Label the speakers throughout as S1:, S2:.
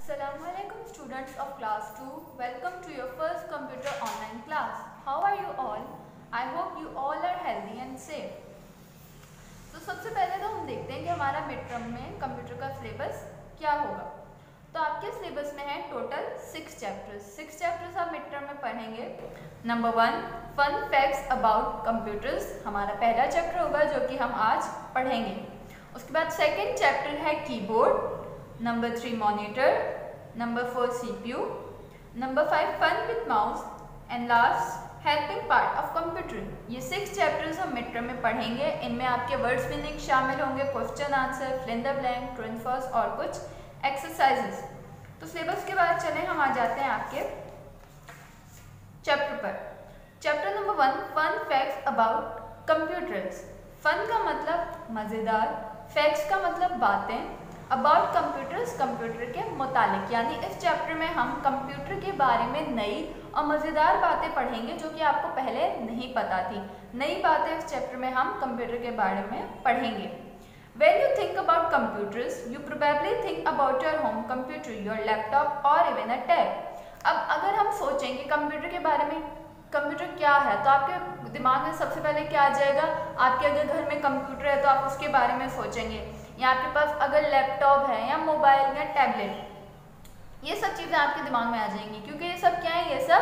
S1: Assalamualaikum students of class 2. Welcome to your first computer online class. How are you all? I hope you all are healthy and safe. तो सबसे पहले तो हम देखते हैं कि हमारा मिड टर्म में कंप्यूटर का सिलेबस क्या होगा। तो आपके सिलेबस में है टोटल 6 चैप्टर्स। 6 चैप्टर्स आप मिड टर्म में पढ़ेंगे। Number 1 fun facts about computers हमारा पहला चैप्टर होगा जो कि हम आज पढ़ेंगे। उसके बाद सेकेंड चैप्टर है keyboard, number 3 monitor, number 4 CPU, number 5 fun with mouse and last helping part of computer. ये 6 चैप्टर्स हम मिड टर्म में पढ़ेंगे। इनमें आपके वर्ड्स मीनिंग शामिल होंगे, question answer, fill in the blank, true and false और कुछ एक्सरसाइजेस। तो सिलेबस के बाद चलें हम आ जाते हैं आपके चैप्टर पर। Chapter number 1 fun facts about computers. Fun का मतलब मज़ेदार, फैक्ट्स का मतलब बातें, अबाउट कंप्यूटर्स कंप्यूटर के मुतालिक। यानी इस चैप्टर में हम कंप्यूटर के बारे में नई और मज़ेदार बातें पढ़ेंगे जो कि आपको पहले नहीं पता थी। नई बातें इस चैप्टर में हम कंप्यूटर के बारे में पढ़ेंगे। When you think about computers, you probably think about your home computer, your laptop or even a tab. अब अगर हम सोचेंगे कंप्यूटर के बारे में, कंप्यूटर क्या है, तो आपके दिमाग में सबसे पहले क्या आ जाएगा? आपके अगर घर में कंप्यूटर है तो आप उसके बारे में सोचेंगे, या आपके पास अगर लैपटॉप है या मोबाइल या टैबलेट, ये सब चीज़ें आपके दिमाग में आ जाएंगी क्योंकि ये सब क्या है? ये सब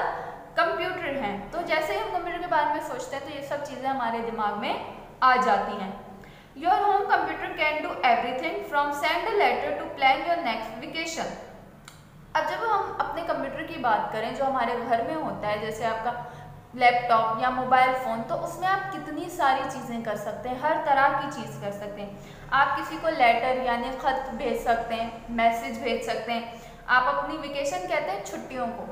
S1: कंप्यूटर हैं। तो जैसे ही हम कंप्यूटर के बारे में सोचते हैं तो ये सब चीज़ें हमारे दिमाग में आ जाती हैं। Your home computer can do everything from send a letter to plan your next vacation. अब जब हम अपने कंप्यूटर की बात करें जो हमारे घर में होता है, जैसे आपका लैपटॉप या मोबाइल फ़ोन, तो उसमें आप कितनी सारी चीज़ें कर सकते हैं, हर तरह की चीज़ कर सकते हैं। आप किसी को लेटर यानी ख़त भेज सकते हैं, मैसेज भेज सकते हैं। आप अपनी वेकेशन कहते हैं छुट्टियों को,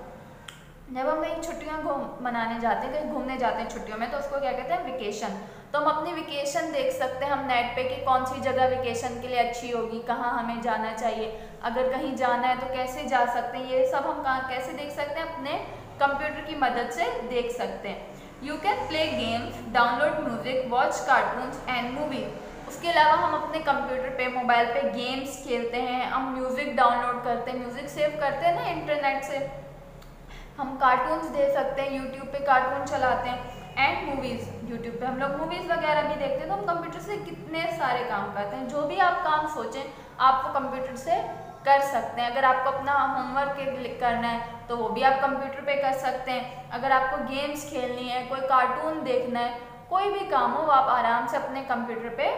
S1: जब हम कहीं छुट्टियाँ मनाने जाते हैं, कहीं घूमने जाते हैं छुट्टियों में, तो उसको क्या कहते हैं? वेकेशन। तो हम अपनी वेकेशन देख सकते हैं हम नेट पे कि कौन सी जगह वेकेशन के लिए अच्छी होगी, कहाँ हमें जाना चाहिए, अगर कहीं जाना है तो कैसे जा सकते हैं, ये सब हम कहाँ कैसे देख सकते हैं? अपने कंप्यूटर की मदद से देख सकते हैं। You can play games, download music, watch cartoons and movie. उसके अलावा हम अपने कंप्यूटर पे, मोबाइल पे गेम्स खेलते हैं, हम म्यूज़िक डाउनलोड करते हैं, म्यूज़िक सेव करते हैं ना इंटरनेट से, हम कार्टून्स देख सकते हैं, यूट्यूब पे कार्टून चलाते हैं, एंड मूवीज़, यूट्यूब पे हम लोग मूवीज़ वगैरह भी देखते हैं। तो हम कंप्यूटर से कितने सारे काम करते हैं, जो भी आप काम सोचें आप वो कंप्यूटर से कर सकते हैं। अगर आपको अपना होमवर्क करना है तो वो भी आप कंप्यूटर पे कर सकते हैं। अगर आपको गेम्स खेलनी है, कोई कार्टून देखना है, कोई भी काम हो वो आप आराम से अपने कंप्यूटर पे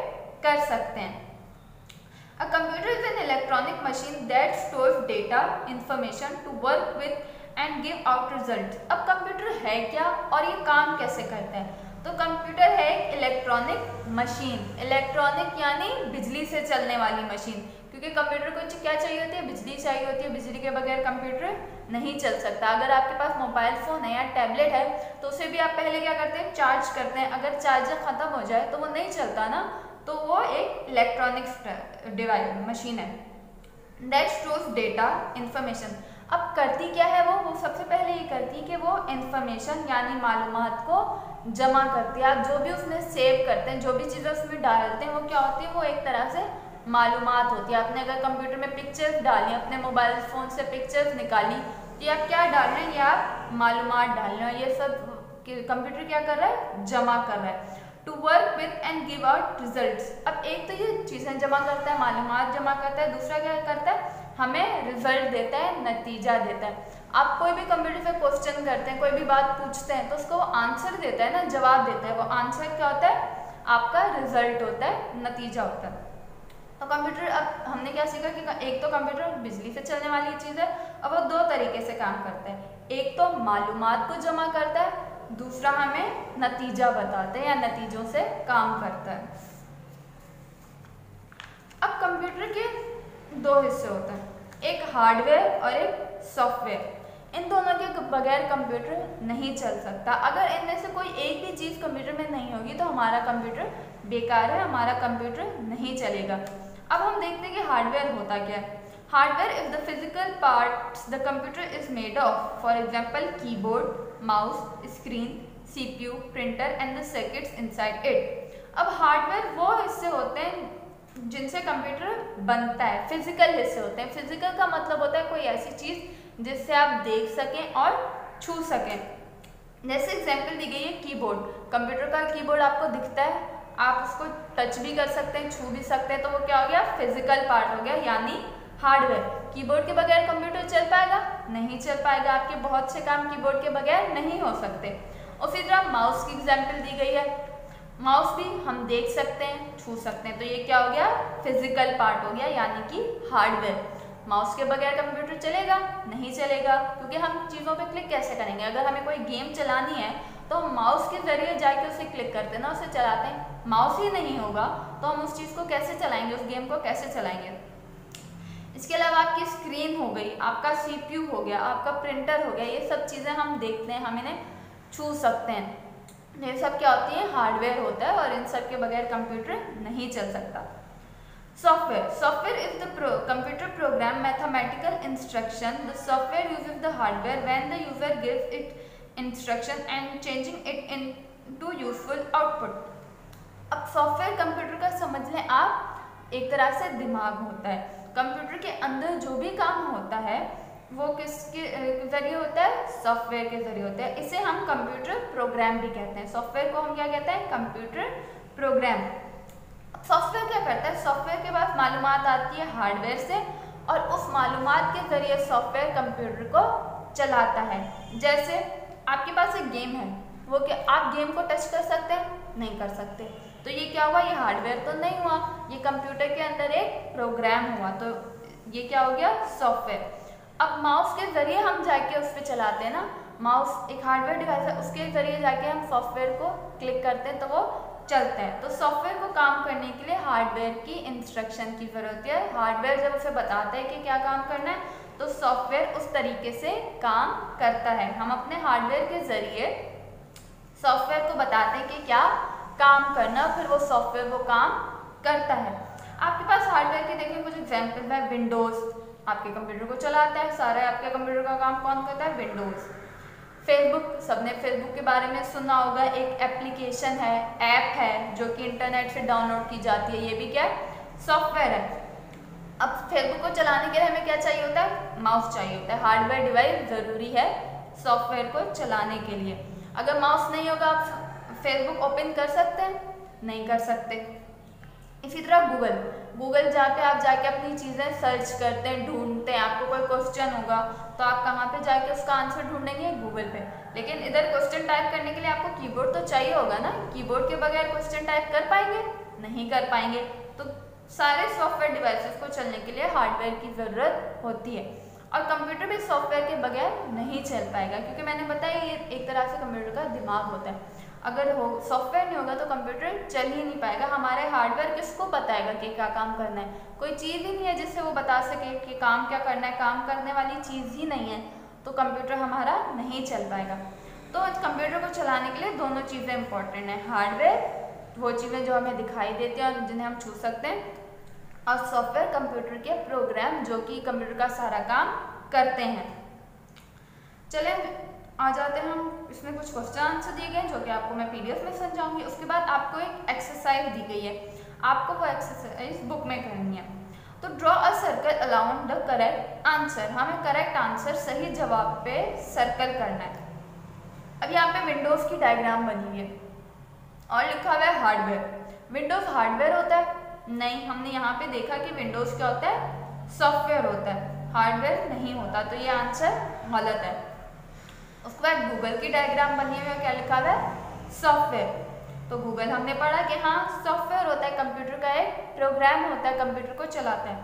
S1: कर सकते हैं। A computer is an electronic machine that stores data, information to work with and give out results. अब कंप्यूटर है क्या और ये काम कैसे करता है? तो कंप्यूटर है एक इलेक्ट्रॉनिक मशीन। इलेक्ट्रॉनिक यानी बिजली से चलने वाली मशीन, क्योंकि कंप्यूटर को क्या चाहिए होती है? बिजली चाहिए होती है। बिजली के बगैर कंप्यूटर नहीं चल सकता। अगर आपके पास मोबाइल फ़ोन है या टैबलेट है तो उसे भी आप पहले क्या करते हैं? चार्ज करते हैं। अगर चार्जर ख़त्म हो जाए तो वो नहीं चलता ना, तो वो एक इलेक्ट्रॉनिक डिवाइस मशीन है। That stores data, information. अब करती क्या है वो सबसे पहले ये करती है कि वो इंफॉर्मेशन यानी मालूमात को जमा करती है। आप जो भी उसमें सेव करते हैं, जो भी चीज़ें उसमें डालते हैं, वो क्या होती है? वो एक तरह से मालूमात होती है। आपने अगर कंप्यूटर में पिक्चर्स डाली, अपने मोबाइल फ़ोन से पिक्चर्स निकाली, तो ये आप क्या डाल रहे हैं? ये आप मालूमात डाल रहे हैं। ये सब कंप्यूटर क्या कर रहा है? जमा कर रहा है। To work with and give out results. अब एक तो ये चीज़ें जमा करता है, मालूमात जमा करता है, दूसरा क्या करता है? हमें रिजल्ट देता है, नतीजा देता है। आप कोई भी कंप्यूटर से क्वेश्चन करते हैं, कोई भी बात पूछते हैं, तो उसको वो आंसर देता है ना, जवाब देता है। वो आंसर क्या होता है? आपका रिजल्ट होता है, नतीजा होता है। तो कंप्यूटर, अब हमने क्या सीखा कि एक तो कंप्यूटर बिजली से चलने वाली चीज़ है, अब वो दो तरीके से काम करता है। एक तो मालूमात को जमा करता है, दूसरा हमें नतीजा बताता है या नतीजों से काम करता है। अब कंप्यूटर के दो हिस्से होते हैं, एक हार्डवेयर और एक सॉफ्टवेयर। इन दोनों के बगैर कंप्यूटर नहीं चल सकता। अगर इनमें से कोई एक भी चीज़ कंप्यूटर में नहीं होगी तो हमारा कंप्यूटर बेकार है, हमारा कंप्यूटर नहीं चलेगा। अब हम देखते हैं कि हार्डवेयर होता क्या है। Hardware is the physical parts the computer is made of, for example keyboard, mouse, screen, CPU, printer and the circuits inside it. अब हार्डवेयर वो हिस्से होते हैं जिनसे कंप्यूटर बनता है, फिजिकल हिस्से होते हैं। फिजिकल का मतलब होता है कोई ऐसी चीज़ जिससे आप देख सकें और छू सकें। जैसे एग्जाम्पल दी गई है कीबोर्ड। कंप्यूटर का कीबोर्ड आपको दिखता है, आप उसको टच भी कर सकते हैं, छू भी सकते हैं, तो वो क्या हो गया, फिजिकल पार्ट हो गया, यानी हार्डवेयर। कीबोर्ड के बगैर कंप्यूटर चल पाएगा? नहीं चल पाएगा। आपके बहुत से काम कीबोर्ड के बगैर नहीं हो सकते। उसी तरह माउस की एग्जाम्पल दी गई है। माउस भी हम देख सकते हैं, छू सकते हैं, तो ये क्या हो गया, फिजिकल पार्ट हो गया, यानी कि हार्डवेयर। माउस के बगैर कंप्यूटर चलेगा? नहीं चलेगा, क्योंकि हम चीज़ों पे क्लिक कैसे करेंगे? अगर हमें कोई गेम चलानी है तो हम माउस के जरिए जाके उसे क्लिक करते हैं ना, उसे चलाते हैं। माउस ही नहीं होगा तो हम उस चीज़ को कैसे चलाएंगे, उस गेम को कैसे चलाएंगे? इसके अलावा आपकी स्क्रीन हो गई, आपका CPU हो गया, आपका प्रिंटर हो गया, ये सब चीज़ें हम देखते हैं, हम इन्हें छू सकते हैं। ये सब क्या होती है, हार्डवेयर होता है, और इन सब के बगैर कंप्यूटर नहीं चल सकता। Software. Software is the computer program mathematical instruction. The software uses the hardware when the user gives it instruction and changing it into useful output. अब सॉफ्टवेयर कंप्यूटर का समझ लें आप, एक तरह से दिमाग होता है। कंप्यूटर के अंदर जो भी काम होता है वो किसके जरिए होता है, सॉफ्टवेयर के जरिए होता है। इसे हम कंप्यूटर प्रोग्राम भी कहते हैं। सॉफ्टवेयर को हम क्या कहते हैं, कंप्यूटर प्रोग्राम। सॉफ्टवेयर क्या करता है, सॉफ्टवेयर के पास मालूमात आती है हार्डवेयर से, और उस मालूमात के जरिए सॉफ्टवेयर कंप्यूटर को चलाता है। जैसे आपके पास एक गेम है, वो क्या आप गेम को टच कर सकते हैं? नहीं कर सकते, तो ये क्या हुआ, ये हार्डवेयर तो नहीं हुआ, ये कंप्यूटर के अंदर एक प्रोग्राम हुआ, तो ये क्या हो गया, सॉफ्टवेयर। अब माउस के जरिए हम जाके उस पर चलाते हैं ना, माउस एक हार्डवेयर डिवाइस है, उसके जरिए जाके हम सॉफ्टवेयर को क्लिक करते हैं तो वो चलते हैं। तो सॉफ्टवेयर को काम करने के लिए हार्डवेयर की इंस्ट्रक्शन की जरूरत है। हार्डवेयर जब उसे बताता है कि क्या काम करना है, तो सॉफ्टवेयर उस तरीके से काम करता है। हम अपने हार्डवेयर के जरिए सॉफ्टवेयर को बताते हैं कि क्या काम करना, फिर वो सॉफ्टवेयर वो काम करता है। आपके पास हार्डवेयर के देखिए कुछ एग्जाम्पल है। विंडोज आपके कंप्यूटर को चलाता है, सारा आपके कंप्यूटर का काम कौन करता है, विंडोज। फेसबुक, सबने फेसबुक के बारे में सुना होगा, एक एप्लीकेशन है, ऐप है, जो कि इंटरनेट से डाउनलोड की जाती है, ये भी क्या है, सॉफ्टवेयर है। अब फेसबुक को चलाने के लिए हमें क्या चाहिए होता है, माउस चाहिए होता है। हार्डवेयर डिवाइस ज़रूरी है सॉफ्टवेयर को चलाने के लिए। अगर माउस नहीं होगा आप फेसबुक ओपन कर सकते हैं, नहीं कर सकते। इसी तरह गूगल जहाँ पे आप जाके अपनी चीज़ें सर्च करते हैं, ढूंढते हैं, आपको कोई क्वेश्चन होगा तो आप कहाँ पे जाके उसका आंसर ढूंढेंगे, गूगल पे। लेकिन इधर क्वेश्चन टाइप करने के लिए आपको कीबोर्ड तो चाहिए होगा ना, कीबोर्ड के बगैर क्वेश्चन टाइप कर पाएंगे, नहीं कर पाएंगे। तो सारे सॉफ्टवेयर डिवाइसेस को चलने के लिए हार्डवेयर की ज़रूरत होती है, और कंप्यूटर भी सॉफ्टवेयर के बगैर नहीं चल पाएगा, क्योंकि मैंने बताया ये एक तरह से कंप्यूटर का दिमाग होता है। अगर हो सॉफ्टवेयर नहीं होगा तो कंप्यूटर चल ही नहीं पाएगा। हमारे हार्डवेयर किसको बताएगा कि क्या काम करना है, कोई चीज़ ही नहीं है जिससे वो बता सके कि काम क्या करना है, काम करने वाली चीज़ ही नहीं है, तो कंप्यूटर हमारा नहीं चल पाएगा। तो कंप्यूटर को चलाने के लिए दोनों चीज़ें इंपॉर्टेंट हैं, हार्डवेयर वो चीज़ें जो हमें दिखाई देती हैं और जिन्हें हम छू सकते हैं, और सॉफ्टवेयर कंप्यूटर के प्रोग्राम जो कि कंप्यूटर का सारा काम करते हैं। चले आ जाते हैं हम, इसमें कुछ क्वेश्चन आंसर दिए गए हैं जो कि आपको मैं PDF में समझाऊंगी। उसके बाद आपको एक एक्सरसाइज दी गई है, आपको वो एक्सरसाइज बुक में करनी है। तो draw a circle around the correct answer, हमें करेक्ट आंसर सही जवाब पे सर्कल करना है। अब यहाँ पे विंडोज़ की डायग्राम बनी हुई है और लिखा हुआ है हार्डवेयर। विंडोज़ हार्डवेयर होता है? नहीं, हमने यहाँ पे देखा कि विंडोज़ क्या होता है, सॉफ्टवेयर होता है, हार्डवेयर नहीं होता, तो ये आंसर गलत है। उसके बाद गूगल की डायग्राम बनी हुई है, क्या लिखा हुआ है, सॉफ्टवेयर। तो गूगल हमने पढ़ा कि हाँ सॉफ्टवेयर होता है, कंप्यूटर का एक प्रोग्राम होता है, कंप्यूटर को चलाता है,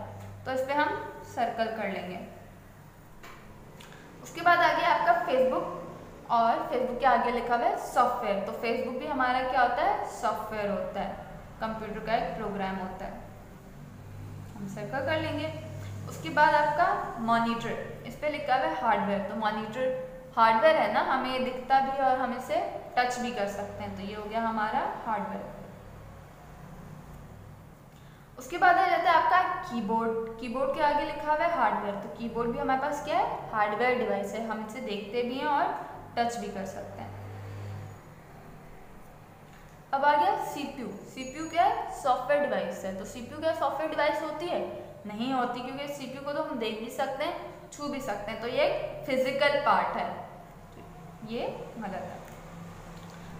S1: तो इस पर हम सर्कल कर लेंगे। उसके बाद आगे आपका फेसबुक, और फेसबुक के आगे लिखा हुआ है सॉफ्टवेयर, तो फेसबुक भी हमारा क्या होता है, सॉफ्टवेयर होता है, कंप्यूटर का एक प्रोग्राम होता है, हम सर्कल कर लेंगे। उसके बाद आपका मॉनिटर, इस पर लिखा हुआ है हार्डवेयर, तो मॉनिटर हार्डवेयर है ना, हमें ये दिखता भी है और हम इसे टच भी कर सकते हैं, तो ये हो गया हमारा हार्डवेयर। उसके बाद आ जाता है आपका कीबोर्ड। कीबोर्ड के आगे लिखा हुआ है हार्डवेयर, तो कीबोर्ड भी हमारे पास क्या है, हार्डवेयर डिवाइस है, हम इसे देखते भी हैं और टच भी कर सकते हैं। अब आ गया CPU। सीपीयू क्या है? सॉफ्टवेयर डिवाइस है। तो सीपीयू क्या सॉफ्टवेयर डिवाइस होती है? नहीं होती, क्योंकि सीपीयू को तो हम देख भी सकते हैं, छू भी सकते हैं, तो ये एक फिजिकल पार्ट है, ये गलत है।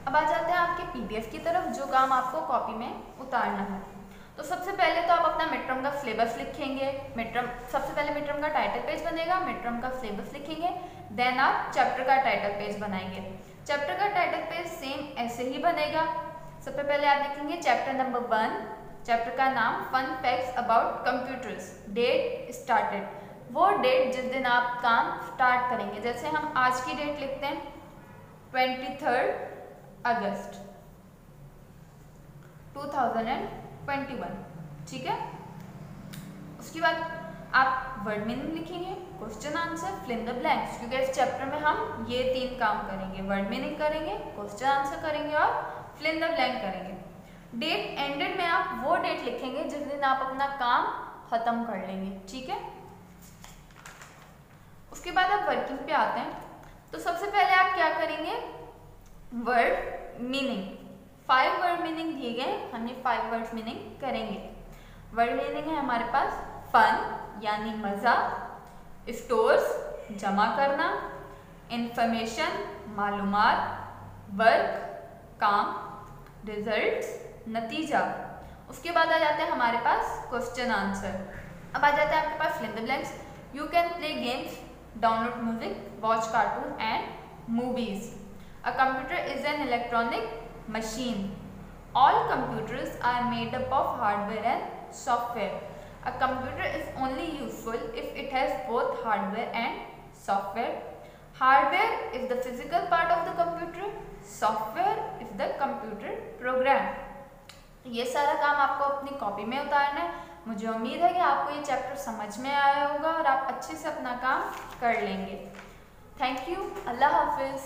S1: अब आ जाते हैं आपके पीडीएफ की तरफ, जो काम आपको कॉपी में उतारना है। तो सबसे पहले तो आप अपना मिड टर्म का सिलेबस लिखेंगे। सबसे पहले मिड टर्म का टाइटल पेज बनेगा, मिड टर्म का सिलेबस लिखेंगे, देन आप चैप्टर का टाइटल पेज बनाएंगे। चैप्टर का टाइटल पेज सेम ऐसे ही बनेगा। सबसे पहले आप लिखेंगे चैप्टर नंबर 1, चैप्टर का नाम fun facts about computers, date started, वो डेट जिस दिन आप काम स्टार्ट करेंगे। जैसे हम आज की डेट लिखते हैं 23 अगस्त 2021, ठीक है। उसके बाद आप वर्ड मीनिंग लिखेंगे, question answer, fill in the blanks, क्योंकि इस चैप्टर में हम ये 3 काम करेंगे, वर्ड मीनिंग करेंगे, क्वेश्चन आंसर करेंगे और फिल इन द ब्लैंक करेंगे। डेट एंडेड में आप वो डेट लिखेंगे जिस दिन आप अपना काम खत्म कर लेंगे, ठीक है। उसके बाद आप वर्किंग पे आते हैं। तो सबसे पहले आप क्या करेंगे? वर्ड मीनिंग, 5 वर्ड मीनिंग दिए गए, हम ये 5 वर्ड मीनिंग करेंगे। वर्ड मीनिंग है हमारे पास फन यानी मजा, स्टोर्स जमा करना, इंफॉर्मेशन मालूमात, वर्क काम, रिजल्ट्स नतीजा। उसके बाद आ जाते हैं हमारे पास क्वेश्चन आंसर। अब आ जाते हैं आपके पास fill in the blanks. You can play games, download music, watch cartoon and movies. A computer is an electronic machine. All computers are made up of hardware and software. A computer is only useful if it has both hardware and software. Hardware is the physical part of the computer. Software is the computer program. ये सारा काम आपको अपनी copy में उतारना है। मुझे उम्मीद है कि आपको ये चैप्टर समझ में आया होगा और आप अच्छे से अपना काम कर लेंगे। थैंक यू, अल्लाह हाफिज़।